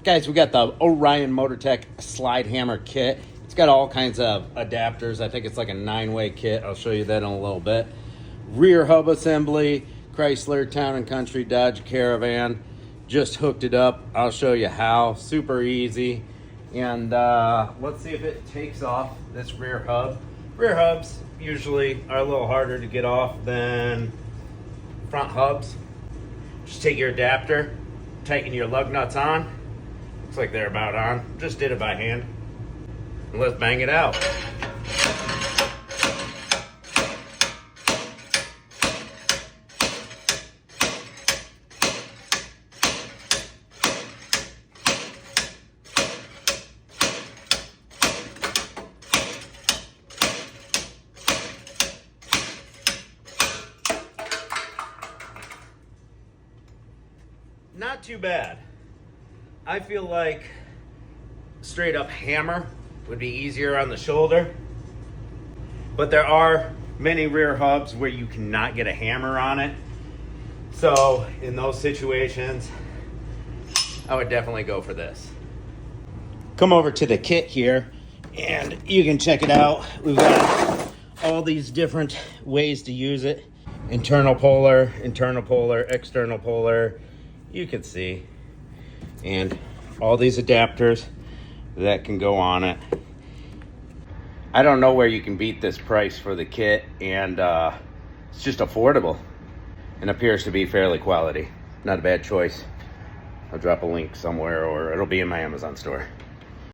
Guys, we got the Orion Motortech slide hammer kit. It's got all kinds of adapters. I think it's like a 9-way kit. I'll show you that in a little bit. Rear hub assembly, Chrysler Town & Country Dodge Caravan. Just hooked it up. I'll show you how. Super easy. And let's see if it takes off this rear hub. Rear hubs usually are a little harder to get off than front hubs. Just take your adapter, tighten your lug nuts on. Looks like they're about on. Just did it by hand. And let's bang it out. Not too bad. I feel like straight up hammer would be easier on the shoulder, but there are many rear hubs where you cannot get a hammer on it. So in those situations, I would definitely go for this. Come over to the kit here and you can check it out. We've got all these different ways to use it. Internal puller, external puller. You can see. And all these adapters that can go on it. I don't know where you can beat this price for the kit, and it's just affordable and appears to be fairly quality. Not a bad choice. I'll drop a link somewhere, or it'll be in my Amazon store.